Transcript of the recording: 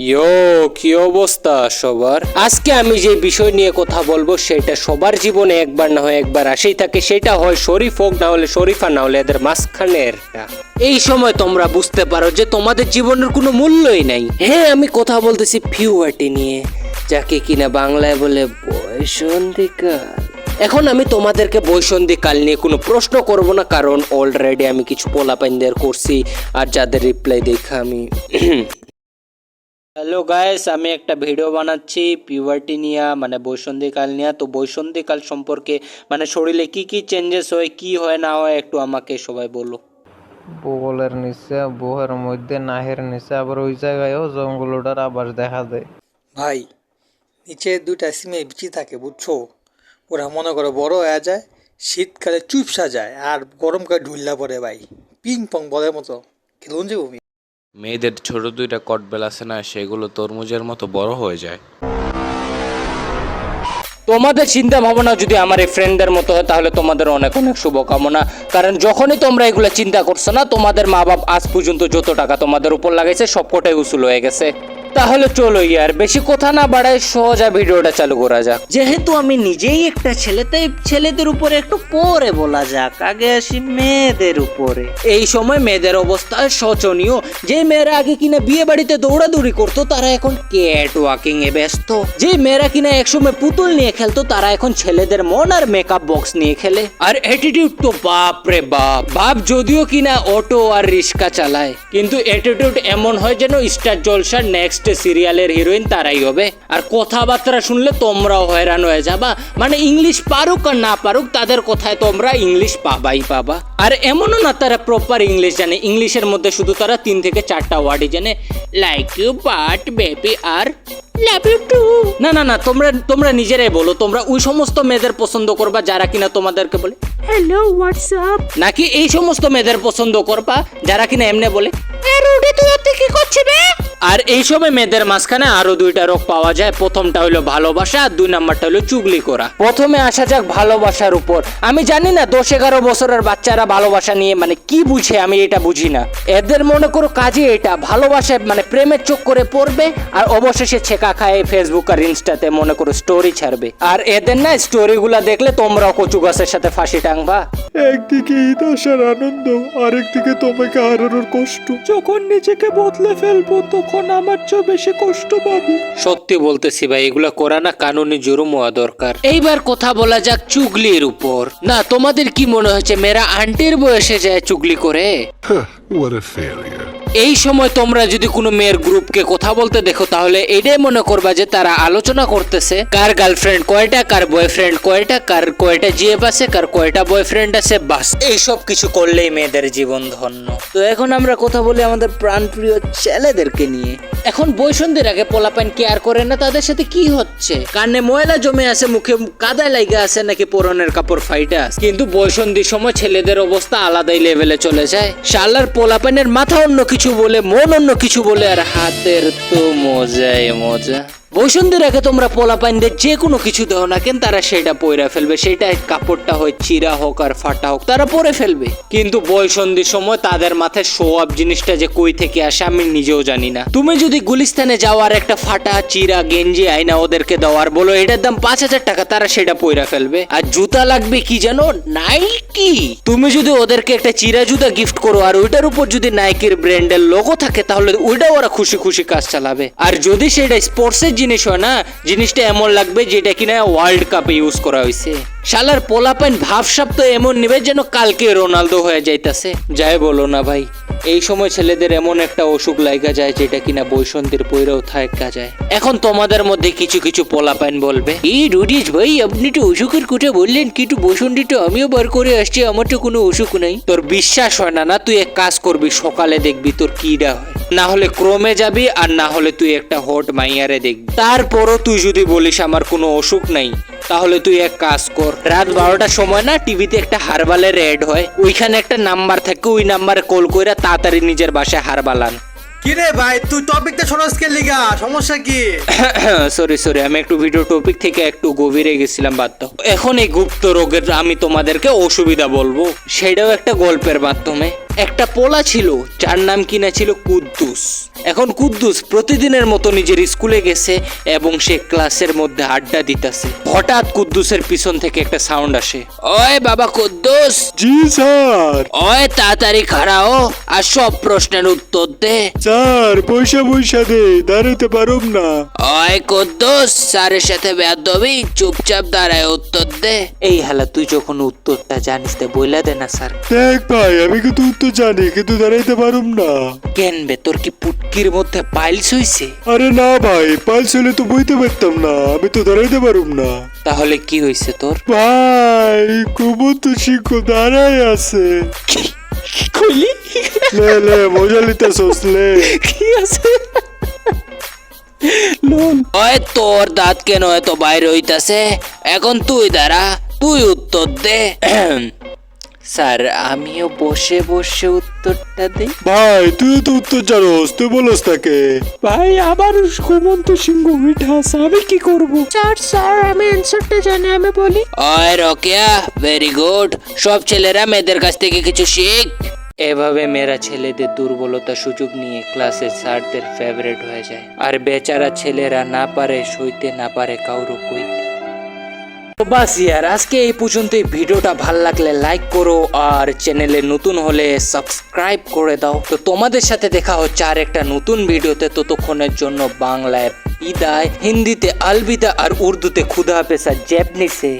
ইয়ো, কি অবস্থা সবার? আজকে আমি যে বিষয় নিয়ে কথা বলবো সেটা সবার জীবনে একবার না হয় একবার আসেই থাকে। সেটা হয় শরীফ হোক, না হলে শরীফা, না হলে এদের মাঝখানেরটা। এই সময় তোমরা বুঝতে পারো যে তোমাদের জীবনের কোনো মূল্যই নাই। হ্যাঁ, আমি কথা বলতেছি পিউবার্টি নিয়ে, যাকে কিনা বাংলায় বলে বয়সন্ধিকাল। এখন আমি তোমাদেরকে বয়সন্ধিকাল নিয়ে কোনো প্রশ্ন করব না, কারণ অলরেডি আমি কিছু পোলাপাইনদের করছি, আর যাদের রিপ্লাই দেখা আমি হ্যালো গাইস, আমি একটা ভিডিও বানাচ্ছি পিউবার্টি নিয়ে, মানে বয়সন্ধিকাল নিয়ে। তো বয়সন্ধিকাল সম্পর্কে মানে শরীরে কি কি চেঞ্জেস হয়, কি হয় না হয়, একটু আমাকে সবাই বলো। বগলের নিচে, বুহের মধ্যে, নাহের নিচে, আবার ওই জায়গায়ও জঙ্গলটার আবাস দেখা যায়। ভাই, নিচে দুইটা সিমে বিচি থাকে বুঝছো। ওরা মনে করো বড় হয়ে যায়, শীতকালে চুপসা যায়, আর গরমকালে ঢুল্লা পড়ে ভাই, পিং পং বলের মতো খেলুন যে ভূমি। মেয়েদের ছোট দুইটা কটবেল আছে না, সেগুলো তরমুজের মতো বড় হয়ে যায়। তোমাদের চিন্তা ভাবনা যদি আমার এই ফ্রেন্ডদের মতো হয় তাহলে তোমাদের অনেক অনেক শুভকামনা। কারণ যখনই তোমরা এগুলো চিন্তা করছো না, তোমাদের মা বাপ আজ পর্যন্ত যত টাকা তোমাদের উপর লাগাইছে সবকটাই উসুল হয়ে গেছে। তাহলে চলো ইয়ার, বেশি কথা না বাড়ায় সোজা ভিডিওটা চালু করা যাক। যেহেতু আমি নিজেই একটা ছেলে, তাই ছেলেদের উপরে একটু পরে বলা যাক। আগে আসি মেয়েদের উপরে। এই সময় মেয়েদের অবস্থা শোচনীয়। যে মেয়েরা আগে কিনা বিয়ে বাড়িতে দৌড়াদৌড়ি করতো তারা এখন ক্যাট ওয়াকিং এ ব্যস্ত। যে মেয়েরা কিনা একসময় পুতুল নিয়ে খেলতো তারা এখন ছেলেদের মন আর মেকআপ বক্স নিয়ে খেলে। আর অ্যাটিটিউড তো বাপ রে বাপ। বাপ যদিও কিনা অটো আর রিক্সা চালায়, কিন্তু অ্যাটিটিউড এমন হয় যেন স্টার জলসার নেক্সট সিরিয়ালের হিরোইন তারাই হবে। আর কথাবার্তা শুনলে তোমরাও হয়রান হয়ে যাবা। মানে ইংলিশ পারুক আর না পারুক, তাদের কথায় তোমরা ইংলিশ পাবাই পাবা। আর এমনও না তারা প্রপার ইংলিশ জানে, ইংলিশের মধ্যে শুধু তারা 3 থেকে 4টা ওয়ার্ডই জানে। লাইক ইউ বাট বেবি আর লাভ ইউ টু। না না না, তোমরা নিজেরাই বলো, তোমরা ওই সমস্ত মেয়েদের পছন্দ করবা যারা কিনা তোমাদেরকে বলে হ্যালো হোয়াটসঅ্যাপ, নাকি এই সমস্ত মেয়েদের পছন্দ করবা যারা কিনা এমনি বলে কি করছিস রে? আর এই সময় মেয়েদের মাঝখানে আরো 2টা রোগ পাওয়া যায়। প্রথমটা হলো ভালোবাসা, আর 2 নাম্বারটা হলো চুগলি করা। প্রথমে আসা যাক ভালোবাসার উপর। আমি জানি না 10-11 বছরের বাচ্চারা ভালোবাসা নিয়ে মানে কি বুঝে, আমি এটা বুঝি না। এদের মনে করো কাজে এটা ভালোবাসায় মানে প্রেমের চোখ করে পড়বে, আর অবশেষে ছেকা খায় ফেসবুক আর ইনস্টাতে মনে করো স্টোরি ছাড়বে। আর এদের না স্টোরিগুলা দেখলে তোমরাও কচু গাছের সাথে ফাঁসি টাংবা। একদিকে ঈদ আসার আনন্দ, আরেকদিকে তোমাকে হারানোর কষ্ট। যখন নিজেকে বদলে ফেলবো তখন আমার চেয়ে বেশি কষ্ট পাবো। সত্যি বলতেছি ভাই, এগুলা করা না কানুনি জুরুম হওয়া দরকার। এইবার কথা বলা যাক চুগলির উপর। না, তোমাদের কি মনে হচ্ছে মেয়েরা আন্টির বয়সে যায় চুগলি করে? What a failure. এই সময় তোমরা যদি কোনো মেয়ের গ্রুপকে কথা বলতে দেখো তাহলে এটাই মনে করবা যে তারা আলোচনা করতেছে কার গার্লফ্রেন্ড কয়টা, কার বয়ফ্রেন্ড কয়টা, কার কয়টা জিএফ আছে, কার কয়টা বয়ফ্রেন্ড আছে। বাস এইসব কিছু করলেই মেয়েদের জীবন ধন্য। তো এখন আমরা কথা বলি আমাদের প্রাণপ্রিয় ছেলেদেরকে নিয়ে। এখন বয়সন্ধির আগে পোলাপাইন কেয়ার করে না তাদের সাথে কি হচ্ছে, কানে ময়লা জমে আছে, মুখে কাদায় লাগা আছে, নাকি পরনের কাপড় ফাইটা আছে। কিন্তু বয়সন্ধির সময় ছেলেদের অবস্থা আলাদাই লেভেলে চলে যায়। শালার পোলাপাইনের মাথা অন্য কিছু বলে, মন অন্য কিছু বলে, আর হাতের তো মজাই মজা। বয়সন্ধির আগে তোমরা পোলাপাইনদের যে কোনো কিছু দাও না কেন, তারা সেটা পয়রা ফেলবে। সেটা কাপড়টা হয় চিরা হোক আর ফাটা হোক, তারা পরে ফেলবে। কিন্তু বয়সন্ধির সময় তাদের মাথায় শো আপ জিনিসটা যে কই থেকে আসে আমি নিজেও জানি না। তুমি যদি গুলিস্তানে যাও আর একটা ফাটা চিরা গেঞ্জি আইনা ওদেরকে দাও আর বলো এটার দাম 5000 টাকা, তারা সেটা পয়রা ফেলবে। আর জুতা লাগবে কি জানো, নাইকি। তুমি যদি ওদেরকে একটা চিরা জুতা গিফট করো আর ওইটার উপর যদি নাইকির ব্র্যান্ডের লোগো থাকে তাহলে ওইটাও ওরা খুশি খুশি কাজ চালাবে। আর যদি সেটা স্পোর্টসের জিনিস হয় না, জিনিসটা এমন লাগবে যেটা কিনা ওয়ার্ল্ড কাপে ইউজ করা হয়েছে। শালার পোলাপাইন ভাবসাব তো এমন নেবে যেন কালকে রোনালদো হয়ে যাইতাছে। যাই বলো না ভাই, এই সময় ছেলেদের এমন একটা অসুখ লাগা যায় যেটা কিনা বৈসন্ধির পইরাও থাকা যায়। এখন তোমাদের মধ্যে কিছু কিছু পোলাপাইন বলবে, এই রুডিস ভাই আপনি তো অসুখের কথা বললেন, কিন্তু বসন্ধিটা আমিও বার করে আসছি, আমার তো কোনো অসুখ নাই। তোর বিশ্বাস হয় না? না, তুই এক কাজ করবি, সকালে দেখবি তোর কিডা হয়, না হলে ক্রমে যাবি, আর না হলে তুই একটা হট মাইয়ারে দেখবি। তারপরও তুই যদি বলিস আমার কোনো অসুখ নাই, তাহলে তুই এক কাজ কর, রাত 12টার সময় না টিভিতে একটা হারবালের এড হয়, ওইখানে একটা নাম্বার থাকে, ওই নাম্বারে কল কইরা তাড়াতাড়ি নিজের বাসায় হারবাল আন। কি রে ভাই, তুই টপিকটা সরস কে লিগা, সমস্যা কি? সরি, আমি একটু ভিডিও টপিক থেকে একটু গভীরে গেছিলাম, বাদ দাও। এখন এই গুপ্ত রোগের আমি তোমাদেরকে অসুবিধা বলবো, সেটাও একটা গল্পের মাধ্যমে। একটা পোলা ছিল যার নাম কিনা ছিল কুদ্দুস। এখন কুদ্দুস প্রতিদিনের মতো নিজের স্কুলে গেছে এবং সে ক্লাসের মধ্যে আড্ডা দিতেছে। হঠাৎ কুদ্দুসের পিছন থেকে একটা সাউন্ড আসে, ওই বাবা কুদ্দুস, জি স্যার। ওই তাড়াতাড়ি খাড়াও আর সব প্রশ্নের উত্তর দে। স্যার পয়সা দে, দাঁড়াতে পারুম না। ওই কুদ্দুস, স্যারের সাথে বেয়াদবি, চুপচাপ দাঁড়ায় উত্তর দে। এই হালা তুই যখন উত্তরটা জানিস তে বইলা দে না স্যার। দেখ ভাই, আমি কিন্তু উত্তর জানি কিন্তু দাঁড়াইতে পারুম না। কেন বে, তোর কি পুটকির মধ্যে পাইলস হইছে? আরে না ভাই, পালস হলে তো বইতে পারতাম না, আমি তো দাঁড়াইতে পারুম না। তাহলে কি হইছে তোর? ভাই কুমন্ত সিংহ দাঁড়াই আছে। কইলি লে মজা লিতেছস লে। কি আছে? ওই তোর দাঁত কেন এত বাইরে হইতাছে? এখন তুই দাঁড়া, তুই উত্তর দে। স্যার, আমিও বসে বসে উত্তরটা দিই। ভাই তুই তো উত্তর জানোস, তুই বলস তাকে। ভাই আবার ঘুমন্ত সিংহ উঠাস, আমি কি করব? স্যার আমি অ্যানসারটা জানি, আমি বলি। ওই রকিয়া, ভেরি গুড। সব ছেলেরা মেয়েদের কাছ থেকে কিছু শিখ। এভাবে মেয়েরা ছেলেদের দুর্বলতা সুযোগ নিয়ে ক্লাসের স্যারদের ফেভারিট হয়ে যায়, আর বেচারা ছেলেরা না পারে সইতে, না পারে কাউরো কইতে। তো বাস ইয়ার, আজকে এই পর্যন্তই। ভিডিওটা ভাল লাগলে লাইক করো আর চ্যানেলে নতুন হলে সাবস্ক্রাইব করে দাও। তো তোমাদের সাথে দেখা হচ্ছে আর একটা নতুন ভিডিওতে। ততক্ষণের জন্য বাংলায় বিদায়, হিন্দিতে আলবিদা আর উর্দুতে খুদা হাফেজ আর জাপানিসে